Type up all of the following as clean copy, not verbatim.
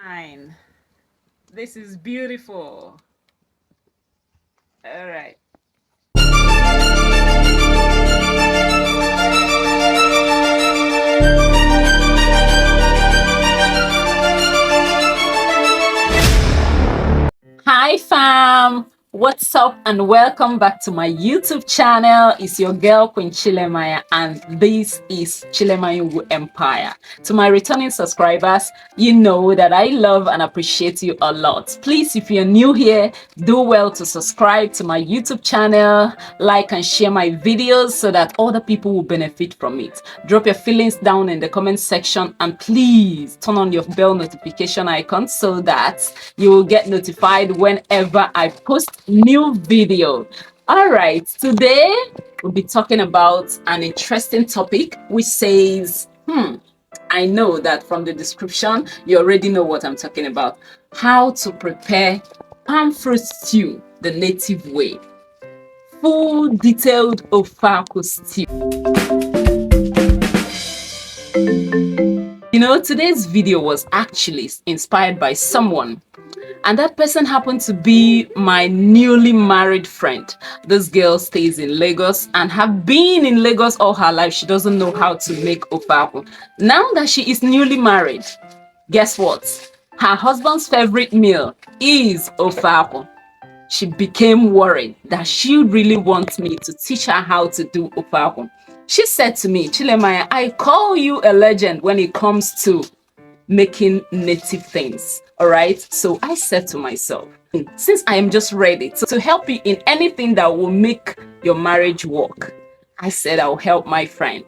Fine. This is beautiful. All right. Hi fam, what's up and welcome back to my YouTube channel. It's your girl Queen Chilemaya and this is Chilemayu Empire. To my returning subscribers, you know that I love and appreciate you a lot. Please, if you're new here, do well to subscribe to my YouTube channel, like and share my videos so that other people will benefit from it. Drop your feelings down in the comment section and please turn on your bell notification icon so that you will get notified whenever I post new video. All right, today we'll be talking about an interesting topic which says, I know that from the description, you already know what I'm talking about. How to prepare palm fruit stew the native way. Full detailed Ofe-Akwu stew. You know, today's video was actually inspired by someone, and that person happened to be my newly married friend. This girl stays in Lagos and have been in Lagos all her life. She doesn't know how to make Ofe-Akwu. Now that she is newly married, guess what? Her husband's favorite meal is Ofe-Akwu. She became worried that she really wants me to teach her how to do Ofe-Akwu. She said to me, Chilemaya, I call you a legend when it comes to making native things. All right. So I said to myself, since I am just ready to help you in anything that will make your marriage work, I said I'll help my friend.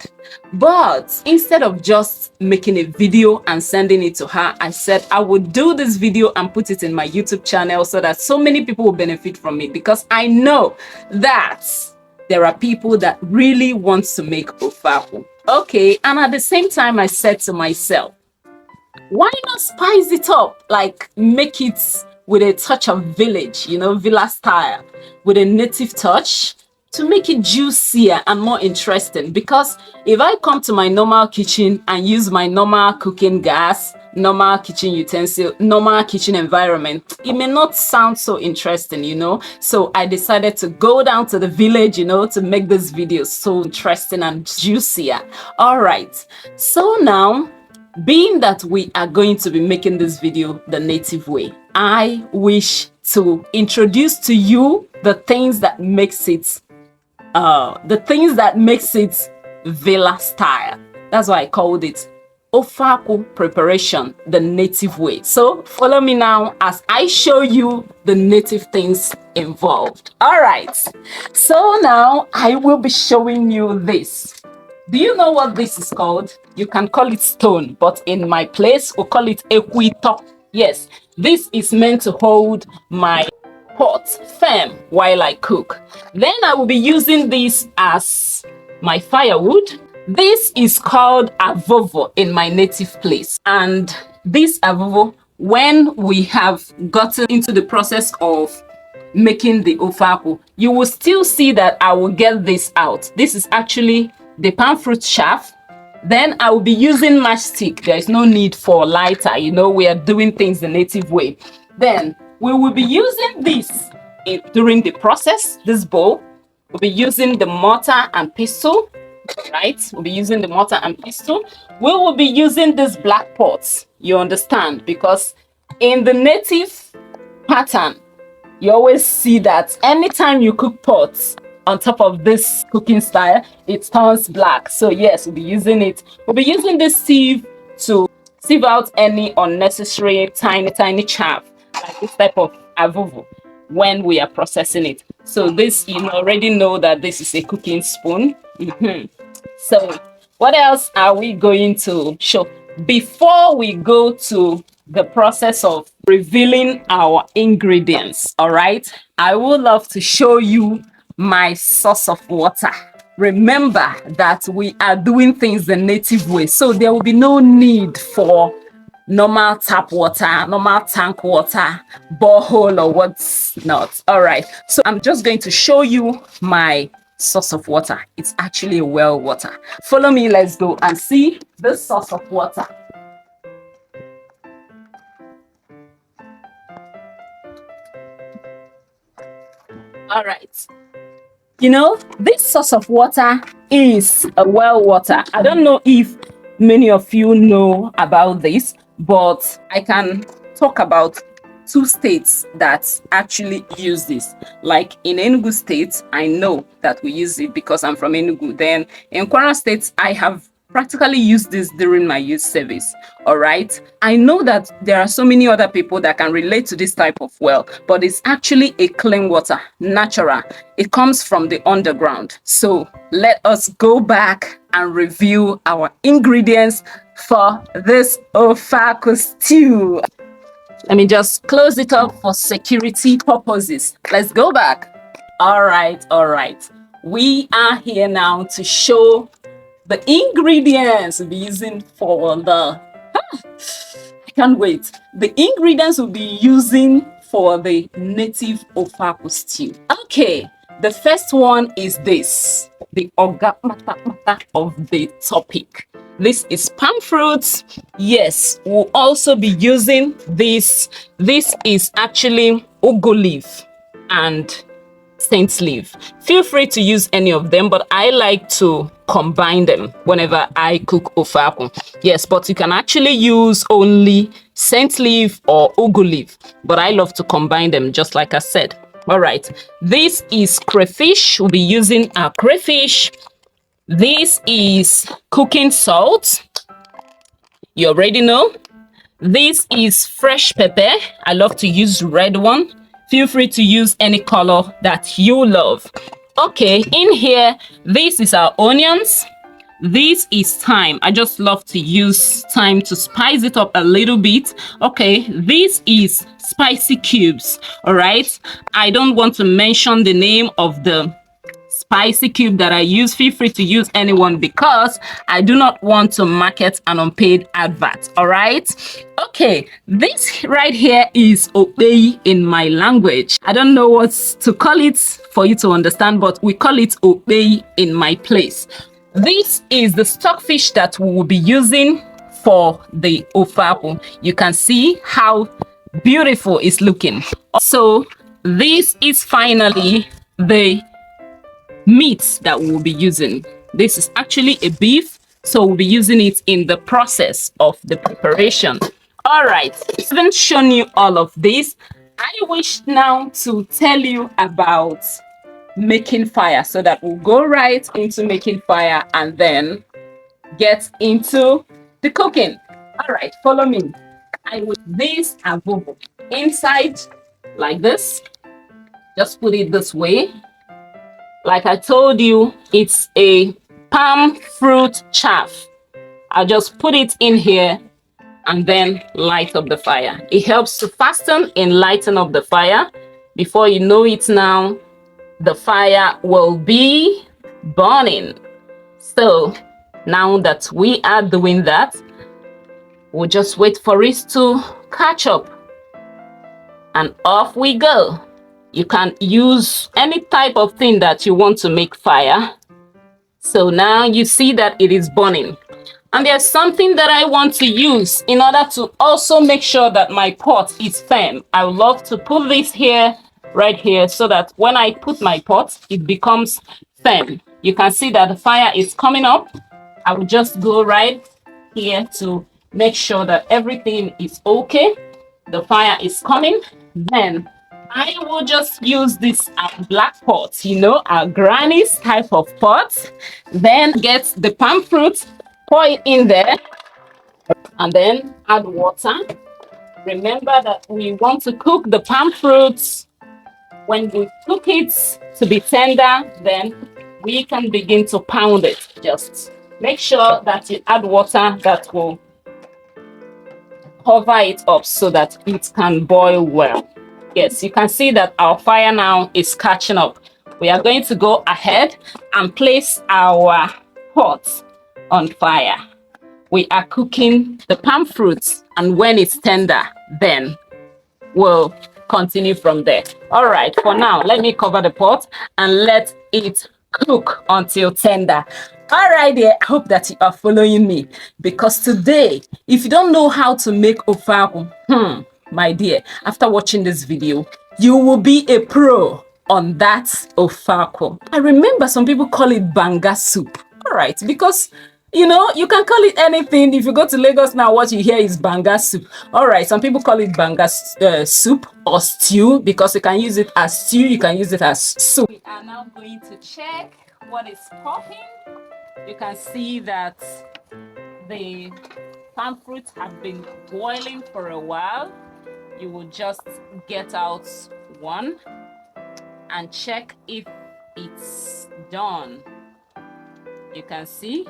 But instead of just making a video and sending it to her, I said I would do this video and put it in my YouTube channel so that so many people will benefit from it, because I know that there are people that really want to make Ofe-Akwu. Okay, and at the same time, I said to myself, why not spice it up? Like make it with a touch of village, you know, villa style, with a native touch to make it juicier and more interesting. Because if I come to my normal kitchen and use my normal cooking gas, normal kitchen utensil, normal kitchen environment, it may not sound so interesting, you know. So I decided to go down to the village, you know, to make this video so interesting and juicier. All right, so now, being that we are going to be making this video the native way, I wish to introduce to you the things that makes it villa style. That's why I called it Ofe-Akwu preparation the native way. So follow me now as I show you the native things involved. All right, so now I will be showing you this. Do you know what this is called? You can call it stone, but in my place, we'll call it equito. Yes, this is meant to hold my pot firm while I cook. Then I will be using this as my firewood. This is called avovo in my native place. And this avovo, when we have gotten into the process of making the Ofe-Akwu, you will still see that I will get this out. This is actually the palm fruit chaff. Then I will be using matchstick. There is no need for lighter, you know, we are doing things the native way. Then we will be using this during the process, this bowl. We'll be using the mortar and pestle, right? We'll be using the mortar and pestle. We will be using these black pots, you understand, because in the native pattern, you always see that anytime you cook pots on top of this cooking style, it turns black. So yes, we'll be using it. We'll be using this sieve to sieve out any unnecessary tiny chaff, like this type of avovo, when we are processing it. So this, you already know that this is a cooking spoon. So what else are we going to show before we go to the process of revealing our ingredients? All right, I would love to show you my source of water. Remember that we are doing things the native way, so there will be no need for normal tap water, normal tank water, borehole or what's not. All right, so I'm just going to show you my source of water. It's actually a well water. Follow me, let's go and see the source of water. All right. You know, this source of water is a well water. I don't know if many of you know about this, but I can talk about two states that actually use this. Like in Enugu State, I know that we use it because I'm from Enugu. Then in Kwara State, I have practically used this during my youth service. All right. I know that there are so many other people that can relate to this type of well, but it's actually a clean water, natural. It comes from the underground. So let us go back and review our ingredients for this Ofe-Akwu stew. Let me just close it up for security purposes. Let's go back. All right, all right. We are here now to show the ingredients we'll be using for the I can't wait. The ingredients we'll be using for the native Ofe-Akwu stew. Okay, the first one is this, the oga mata of the topic. This is palm fruits. Yes, we'll also be using this. This is actually ugu leaf and saint leaf. Feel free to use any of them, but I like to combine them whenever I cook Ofe-Akwu. Yes, but you can actually use only saint leaf or ugu leaf, but I love to combine them just like I said. All right, this is crayfish. We'll be using our crayfish. This is cooking salt. You already know. This is fresh pepper. I love to use red one. Feel free to use any color that you love. Okay, in here, this is our onions. This is thyme. I just love to use thyme to spice it up a little bit. Okay, this is spicy cubes. All right, I don't want to mention the name of the spicy cube that I use. Feel free to use anyone because I do not want to market an unpaid advert. All right. Okay, this right here is Ope in my language. I don't know what to call it for you to understand, but we call it Ope in my place. This is the stockfish that we will be using for the Ofe-Akwu. You can see how beautiful it's looking. So this is finally the meat that we will be using. This is actually a beef, so we'll be using it in the process of the preparation. All right, I haven't shown you all of this. I wish now to tell you about making fire, so that we'll go right into making fire and then get into the cooking. All right, follow me. I will this avovo inside like this. Just put it this way. Like I told you, it's a palm fruit chaff. I'll just put it in here and then light up the fire. It helps to fasten and lighten up the fire. Before you know it now, the fire will be burning. So now that we are doing that, we'll just wait for it to catch up. And off we go. You can use any type of thing that you want to make fire. So now you see that it is burning. And there's something that I want to use in order to also make sure that my pot is firm. I would love to put this here, right here, so that when I put my pot, it becomes firm. You can see that the fire is coming up. I will just go right here to make sure that everything is okay. The fire is coming. Then I will just use this black pot, you know, our granny's type of pot. Then get the palm fruit, pour it in there, and then add water. Remember that we want to cook the palm fruits. When we cook it to be tender, then we can begin to pound it. Just make sure that you add water that will cover it up so that it can boil well. Yes, you can see that our fire now is catching up. We are going to go ahead and place our pot on fire. We are cooking the palm fruits, and when it's tender, then we'll continue from there. All right, for now, let me cover the pot and let it cook until tender. All right, there. I hope that you are following me, because today, if you don't know how to make Ofe-Akwu, my dear, after watching this video, you will be a pro. on that Ofe-Akwu. I remember some people call it Banga soup. All right, because you know, you can call it anything. If you go to Lagos now, what you hear is Banga soup. All right, some people call it Banga soup or stew because you can use it as stew, you can use it as soup. We are now going to check what is popping. You can see that the palm fruits have been boiling for a while. You will just get out one and check if it's done. You can see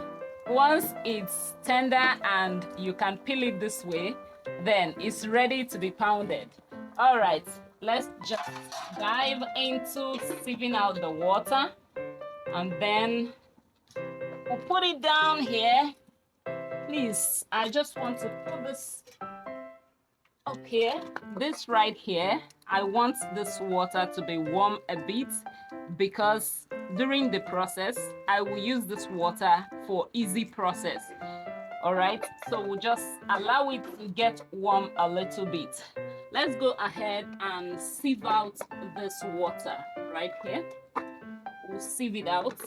once it's tender and you can peel it this way, then it's ready to be pounded. All right, let's just dive into sieving out the water, and then we'll put it down here. Please, I just want to put this up here, this right here. I want this water to be warm a bit because during the process, I will use this water for easy process. All right, so we'll just allow it to get warm a little bit. Let's go ahead and sieve out this water right here. We'll sieve it out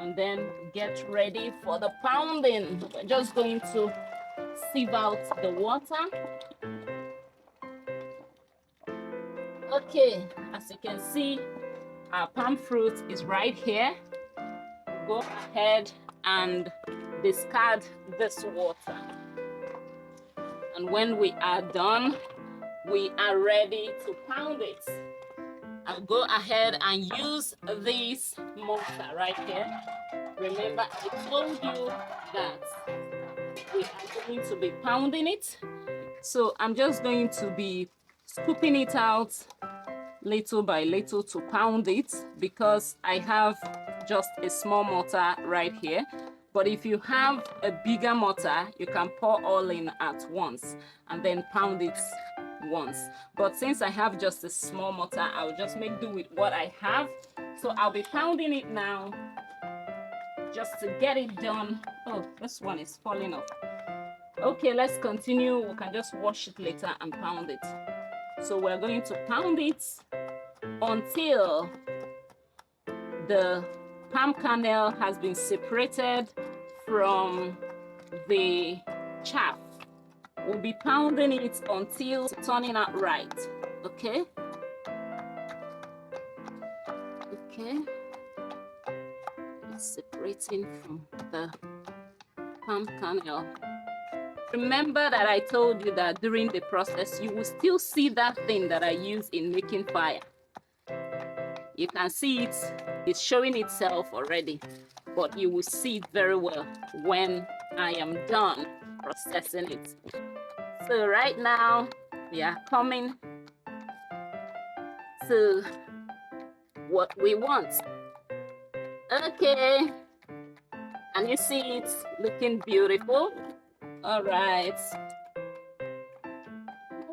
and then get ready for the pounding. We're just going to sieve out the water. Okay, as you can see, our palm fruit is right here. Go ahead and discard this water. And when we are done, we are ready to pound it. I'll go ahead and use this mortar right here. Remember, I told you that we are going to be pounding it. So I'm just going to be scooping it out little by little to pound it because I have just a small mortar right here. But if you have a bigger mortar, you can pour all in at once and then pound it once. But since I have just a small mortar, I'll just make do with what I have. So I'll be pounding it now just to get it done. Oh, this one is falling off. Okay, let's continue. We can just wash it later and pound it. So we're going to pound it until the palm kernel has been separated from the chaff. We'll be pounding it until it's turning out right. Okay? Okay. It's separating from the palm kernel. Remember that I told you that during the process, you will still see that thing that I use in making fire. You can see it's showing itself already, but you will see it very well when I am done processing it. So right now, we are coming to what we want. Okay, and you see it's looking beautiful. All right,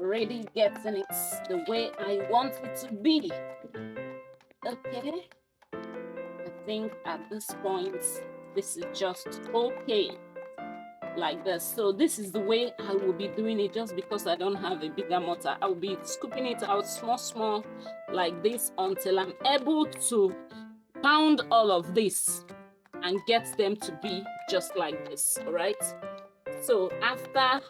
already getting it the way I want it to be. Okay, I think at this point, this is just okay, like this. So this is the way I will be doing it just because I don't have a bigger mortar. I will be scooping it out small, like this until I'm able to pound all of this and get them to be just like this, all right? So after,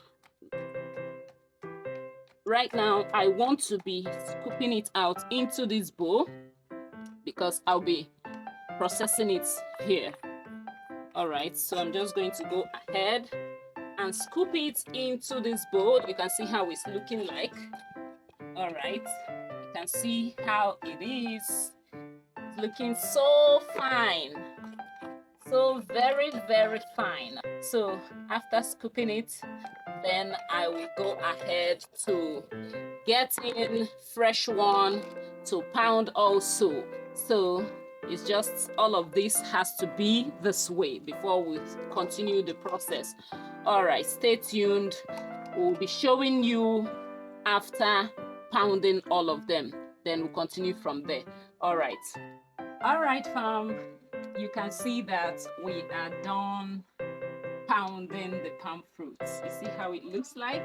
right now, I want to be scooping it out into this bowl because I'll be processing it here. All right, so I'm just going to go ahead and scoop it into this bowl. You can see how it's looking like. All right, you can see how it is. It's looking so fine. So very, very fine. So after scooping it, then I will go ahead to get in fresh one to pound also. So it's just all of this has to be this way before we continue the process. All right, stay tuned. We'll be showing you after pounding all of them. Then we'll continue from there. All right, fam. You can see that we are done pounding the palm fruits. You see how it looks like?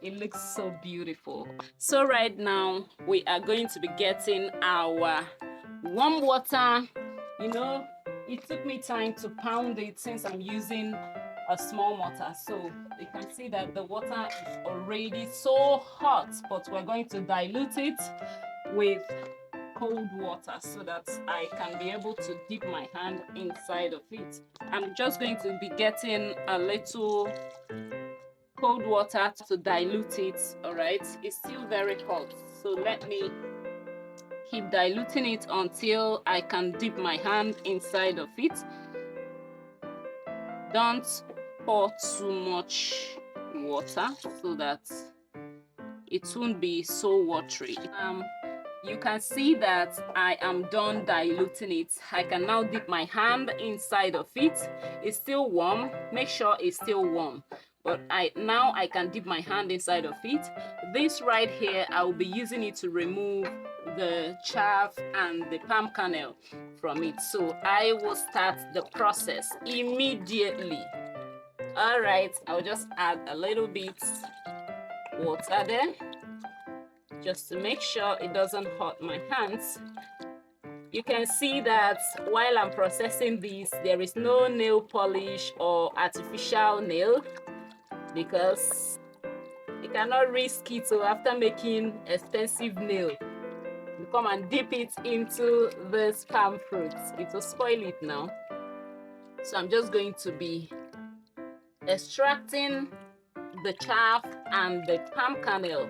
It looks so beautiful. So right now we are going to be getting our warm water. You know, it took me time to pound it since I'm using a small mortar. So you can see that the water is already so hot, but we're going to dilute it with cold water so that I can be able to dip my hand inside of it. I'm just going to be getting a little cold water to dilute it. All right, it's still very hot, so let me keep diluting it until I can dip my hand inside of it. Don't pour too much water so that it won't be so watery. You can see that I am done diluting it. I can now dip my hand inside of it. It's still warm. Make sure it's still warm. But now I can dip my hand inside of it. This right here, I will be using it to remove the chaff and the palm kernel from it. So I will start the process immediately. All right, I'll just add a little bit water there, just to make sure it doesn't hurt my hands. You can see that while I'm processing this, there is no nail polish or artificial nail because you cannot risk it. So after making expensive nail, you come and dip it into this palm fruit, it will spoil it now. So I'm just going to be extracting the chaff and the palm kernel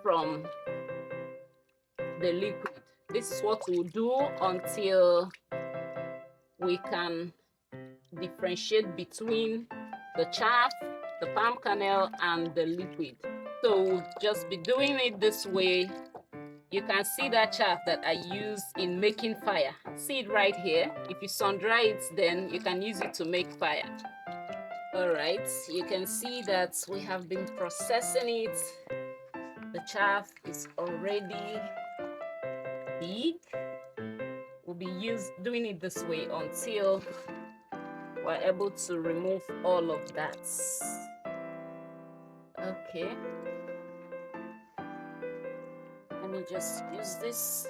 from the liquid. This is what we'll do until we can differentiate between the chaff, the palm kernel, and the liquid. So we'll just be doing it this way. You can see that chaff that I used in making fire. See it right here. If you sun dry it, then you can use it to make fire. All right, you can see that we have been processing it. The chaff is already big. We'll be doing it this way until we're able to remove all of that. Okay. Let me just use this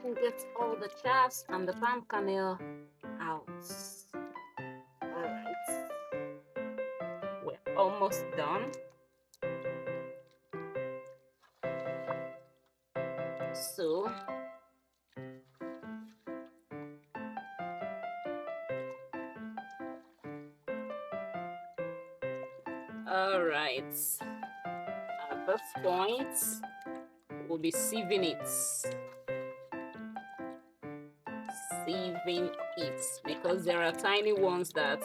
and get all the chaffs and the palm kernel out. All right. We're almost done. So all right, at this point we'll be sieving it because there are tiny ones that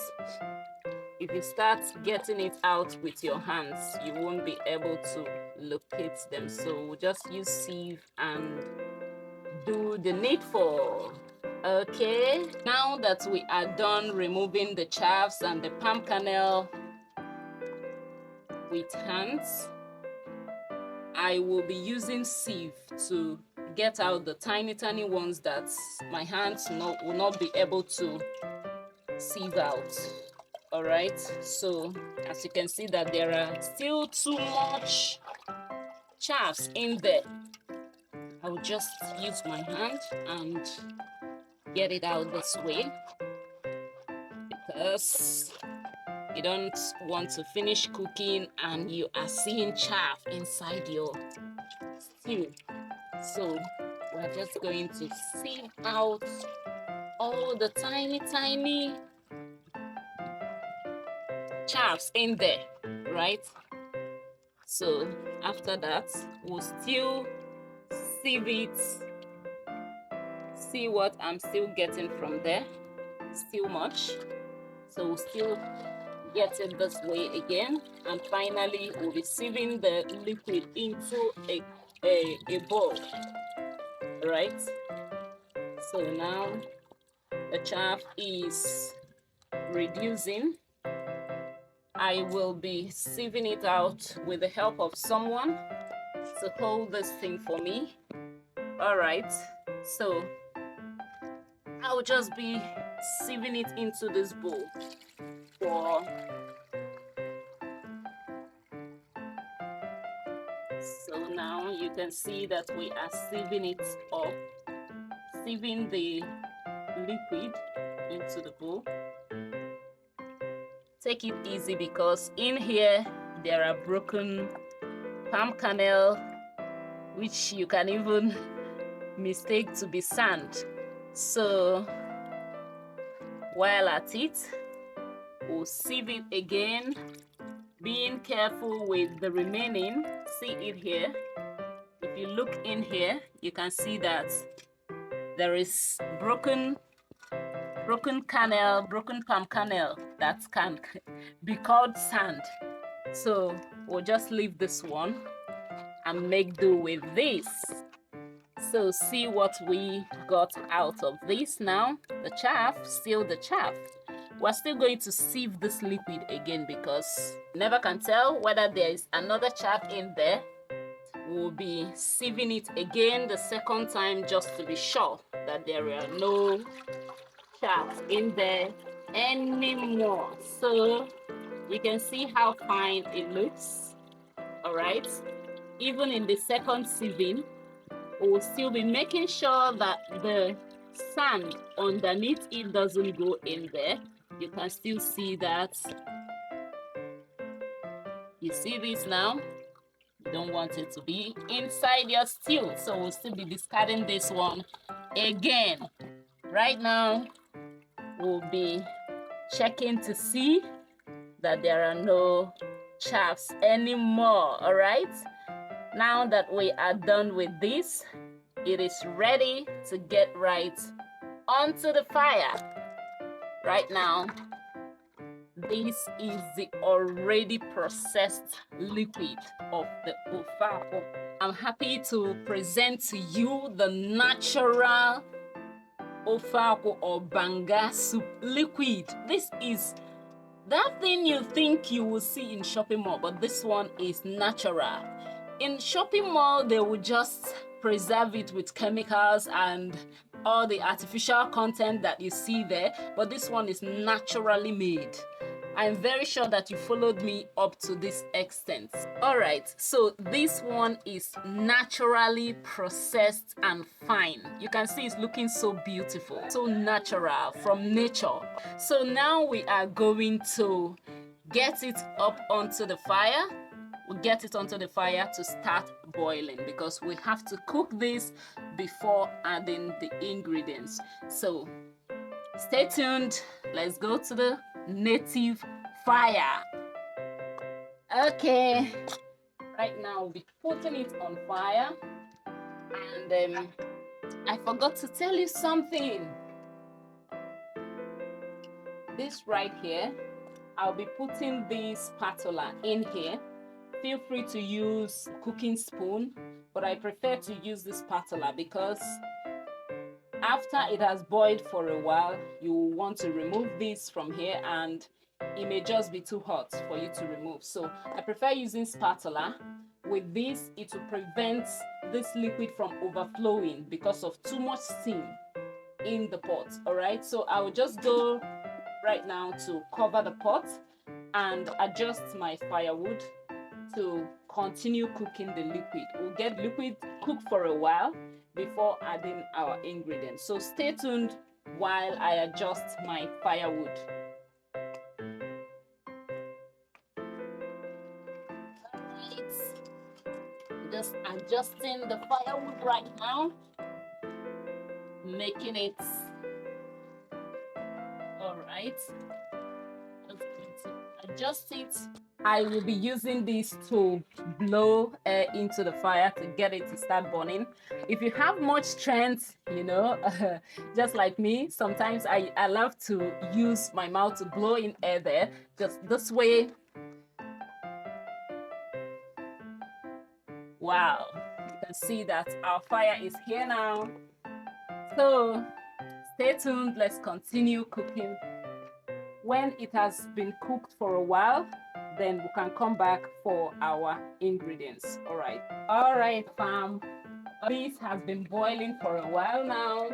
if you start getting it out with your hands, you won't be able to locate them. So we'll just use sieve and do the needful. Okay, now that we are done removing the chaffs and the palm kernel with hands, I will be using sieve to get out the tiny ones that my hands will not be able to sieve out. All right, so as you can see that there are still too much chaffs in there. I will just use my hand and get it out this way because you don't want to finish cooking and you are seeing chaff inside your stew. So we're just going to sieve out all the tiny chaffs in there, right? So after that, we'll still sieve it. See what I'm still getting from there. Still much. So we'll still get it this way again, and finally we'll be sieving the liquid into a bowl, right? So now the chaff is reducing. I will be sieving it out with the help of someone to hold this thing for me. All right, so I'll just be sieving it into this bowl for So now you can see that we are sieving it up, sieving the liquid into the bowl. Take it easy because in here there are broken palm kernel, which you can even mistake to be sand. So while at it, we'll sieve it again, being careful with the remaining. See it here. If you look in here, you can see that there is broken kernel, broken palm kernel that can be called sand. So we'll just leave this one and make do with this. So see what we got out of this now. The chaff, still the chaff. We're still going to sieve this liquid again because you never can tell whether there is another chaff in there. We'll be sieving it again the second time just to be sure that there are no chaff in there anymore. So you can see how fine it looks. All right. Even in the second sieving, we'll still be making sure that the sand underneath it doesn't go in there. You can still see that. You see this now? You don't want it to be inside your stew, so we'll still be discarding this one again. Right now, we'll be checking to see that there are no chaffs anymore. All right, now that we are done with this, it is ready to get right onto the fire. Right now, this is the already processed liquid of the Ofe-Akwu. I'm happy to present to you the natural Ofe-Akwu or Banga soup liquid. This is that thing you think you will see in shopping mall, but this one is natural. In shopping mall, they will just preserve it with chemicals and all the artificial content that you see there, but this one is naturally made. I'm very sure that you followed me up to this extent. All right, so this one is naturally processed and fine. You can see it's looking so beautiful, so natural from nature. So now we are going to get it up onto the fire. We'll get it onto the fire to start boiling because we have to cook this before adding the ingredients. So stay tuned. Let's go to the native fire. Okay, right now we'll be putting it on fire. And I forgot to tell you something. This right here, I'll be putting this spatula in here. Feel free to use cooking spoon, but I prefer to use this spatula because after it has boiled for a while, you will want to remove this from here and it may just be too hot for you to remove. So I prefer using spatula. With this, it will prevent this liquid from overflowing because of too much steam in the pot. All right, so I will just go right now to cover the pot and adjust my firewood to continue cooking the liquid. We'll get liquid cooked for a while before adding our ingredients. So stay tuned while I adjust my firewood. Alright, just adjusting the firewood right now, making it alright. Just going to adjust it. I will be using this to blow air into the fire to get it to start burning. If you have much strength, you know, just like me, sometimes I love to use my mouth to blow in air there. Just this way. Wow, you can see that our fire is here now. So stay tuned, let's continue cooking. When it has been cooked for a while, then we can come back for our ingredients. All right, fam. This has been boiling for a while now.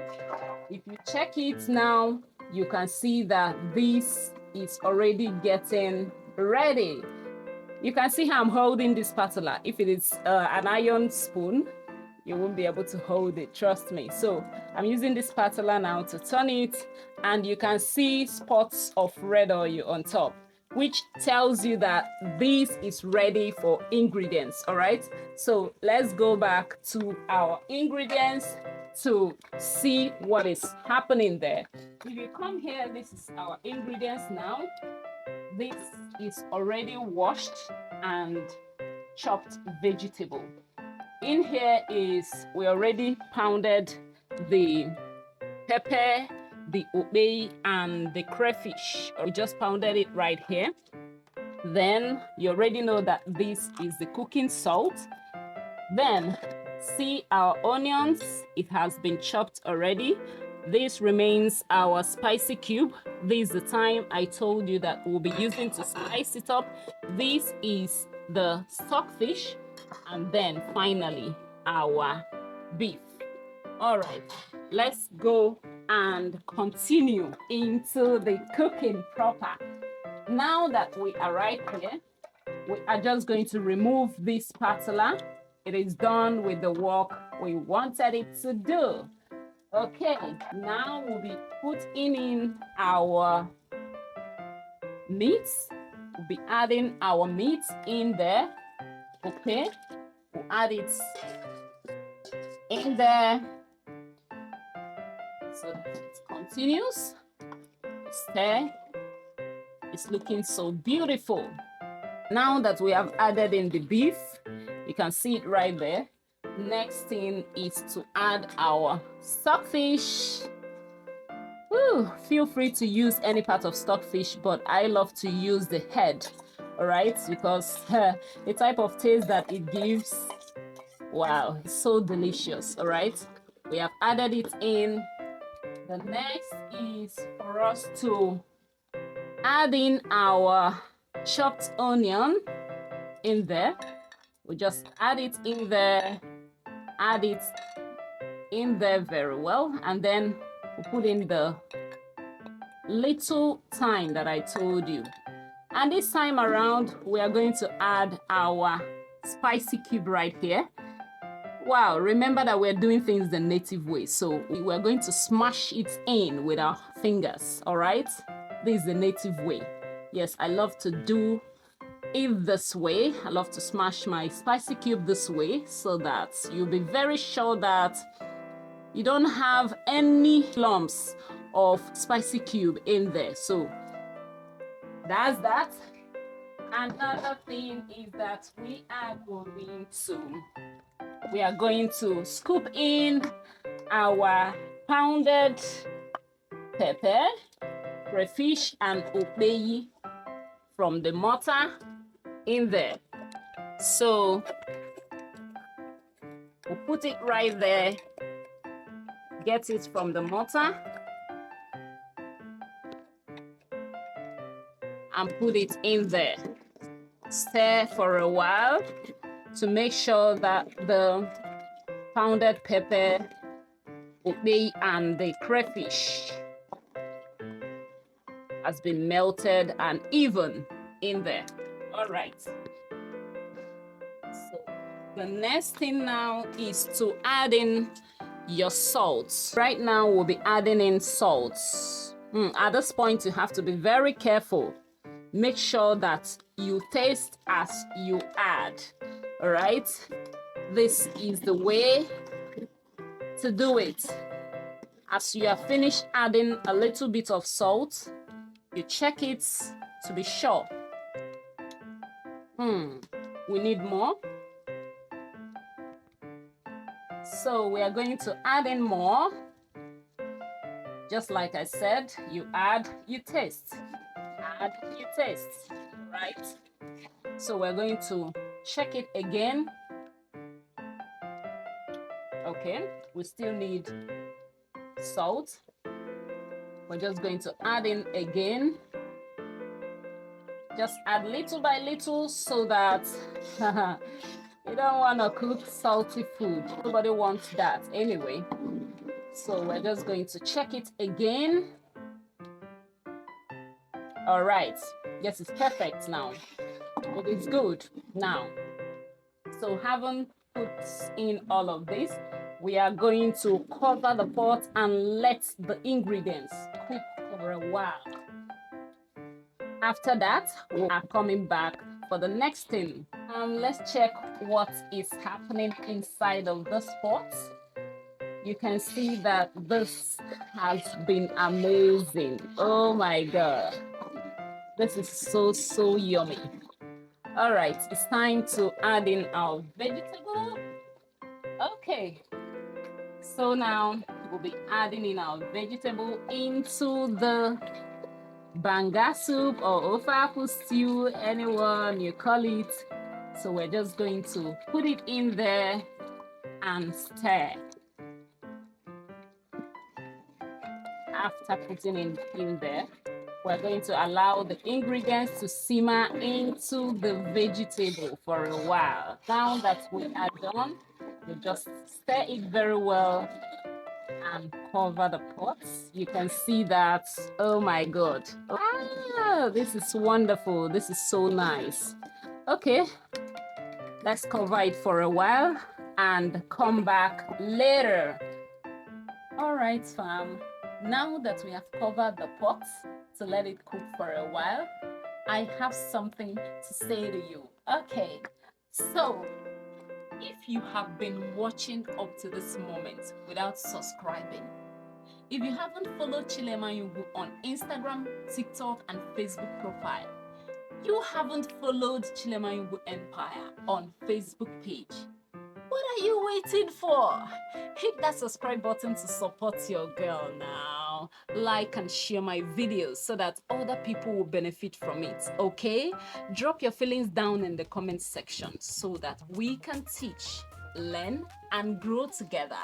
If you check it now, you can see that this is already getting ready. You can see how I'm holding this spatula. If it is an iron spoon, you won't be able to hold it, trust me. So I'm using this spatula now to turn it, and you can see spots of red oil on top, which tells you that this is ready for ingredients. All right, so let's go back to our ingredients to see what is happening there. If you come here, this is our ingredients now. This is already washed and chopped vegetable. In here is, we already pounded the pepper, the obe, and the crayfish. We just pounded it right here. Then you already know that this is the cooking salt. Then see our onions, it has been chopped already. This remains our spicy cube. This is the time I told you that we'll be using to spice it up. This is the stockfish, and then finally our beef. All right, let's go and continue into the cooking proper. Now that we are right here, we are just going to remove this spatula. It is done with the work we wanted it to do. Okay, now we'll be putting in our meats. We'll be adding our meat in there. Okay, we'll add it in there so that it continues. Stir. It's looking so beautiful. Now that we have added in the beef, you can see it right there. Next thing is to add our stockfish. Woo, feel free to use any part of stockfish, but I love to use the head, all right? Because the type of taste that it gives, wow, it's so delicious, all right? We have added it in. The next is for us to add in our chopped onion in there. We just add it in there, add it in there very well, and then we put in the little thyme that I told you. And this time around, we are going to add our spicy cube right here. Wow, remember that we're doing things the native way, so we're going to smash it in with our fingers, all right? This is the native way. Yes, I love to do it this way. I love to smash my spicy cube this way so that you'll be very sure that you don't have any lumps of spicy cube in there. So that's that. Another thing is that we are going to scoop in our pounded pepper, crayfish, and obeyi from the mortar in there. So we'll put it right there, get it from the mortar, and put it in there. Stir for a while to make sure that the pounded pepper, obe, and the crayfish has been melted and even in there. All right. So the next thing now is to add in your salt. Right now we'll be adding in salt. At this point you have to be very careful. Make sure that you taste as you add. All right. This is the way to do it. As you have finished adding a little bit of salt, you check it to be sure. We need more. So we are going to add in more. Just like I said, you add, you taste. Add, you taste. Right? So we're going to check it again. Okay, we still need salt. We're just going to add in again. Just add little by little so that you don't want to cook salty food. Nobody wants that anyway. So we're just going to check it again. All right. Yes, it's perfect now. It is good now. So having put in all of this, we are going to cover the pot and let the ingredients cook for a while. After that, we are coming back for the next thing. Let's check what is happening inside of this pot. You can see that this has been amazing. Oh my god. This is so yummy. All right, it's time to add in our vegetable. Okay, so now we'll be adding in our vegetable into the Banga soup or Ofe-Akwu stew, anyone you call it. So we're just going to put it in there and stir. After putting it in there, we're going to allow the ingredients to simmer into the vegetable for a while. Now that we are done, we just stir it very well and cover the pots. You can see that, oh my god. Ah, this is wonderful. This is so nice. Okay, let's cover it for a while and come back later. All right, fam. Now that we have covered the pot to let it cook for a while, I have something to say to you. Okay, so if you have been watching up to this moment without subscribing, if you haven't followed Chilemayungu on Instagram, TikTok, and Facebook profile, you haven't followed Chilemayungu Empire on Facebook page, what are you waiting for? Hit that subscribe button to support your girl now. Like and share my videos so that other people will benefit from it, okay? Drop your feelings down in the comment section so that we can teach, learn, and grow together.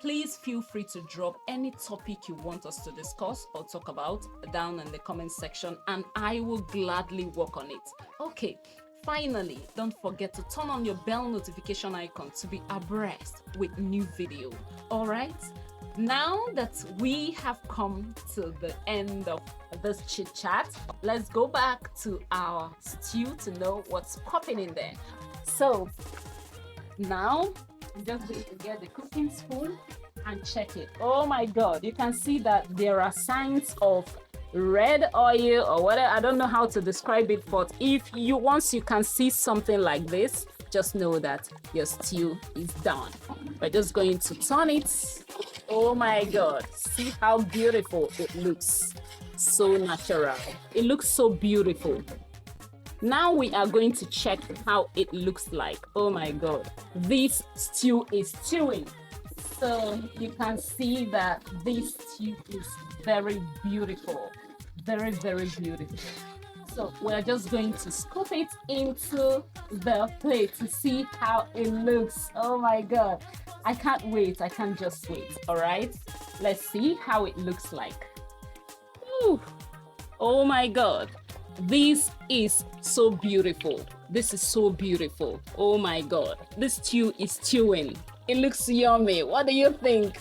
Please feel free to drop any topic you want us to discuss or talk about down in the comment section, and I will gladly work on it. Okay. Finally, don't forget to turn on your bell notification icon to be abreast with new video. All right? Now that we have come to the end of this chit chat, let's go back to our stew to know what's popping in there. So now I'm just going to get the cooking spoon and check it. Oh my god, you can see that there are signs of red oil or whatever. I don't know how to describe it, but if you once you can see something like this, just know that your stew is done. We're just going to turn it. Oh my god, see how beautiful it looks. So natural. It looks so beautiful. Now we are going to check how it looks like. Oh my god, this stew is stewing. So you can see that this stew is very beautiful, very beautiful. So we're just going to scoop it into the plate to see how it looks. Oh my god, I can't wait. I can't just wait. All right, let's see how it looks like. Ooh. Oh my god, this is so beautiful. This is so beautiful. Oh my god, this stew is stewing. It looks yummy. What do you think?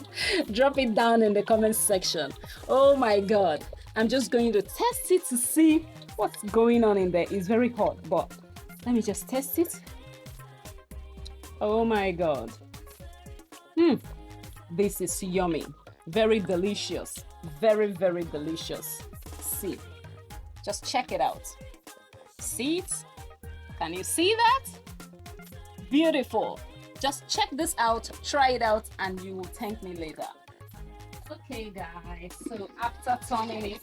Drop it down in the comment section. Oh my god, I'm just going to test it to see what's going on in there. It's very hot, but let me just test it. Oh my god. This is yummy. Very delicious. Very delicious. See, just check it out. See it? Can you see that? Beautiful. Just check this out, try it out, and you will thank me later. Okay guys, so after turning it,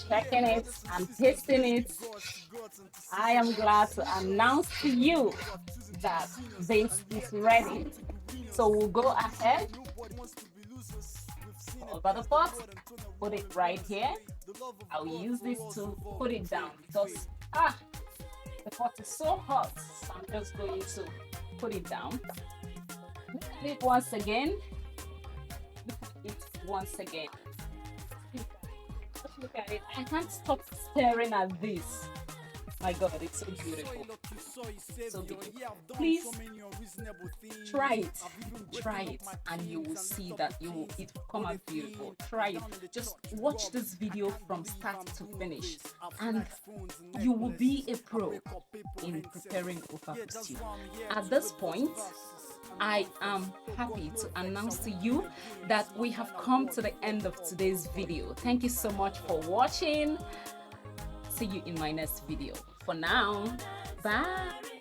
checking it, and tasting it, I am glad to announce to you that this is ready. So we'll go ahead, over the pot, put it right here. I'll use this to put it down because the pot is so hot, so I'm just going to put it down. Look at it once again. Look at it once again. Look at it. I can't stop staring at this. My God, it's so beautiful. So beautiful. Please try it. Try it, and you will see that it will come out beautiful. Try it. Just watch this video from start to finish, and you will be a pro in preparing Ofe-Akwu stew. At this point, I am happy to announce to you that we have come to the end of today's video. Thank you so much for watching. See you in my next video. For now, bye.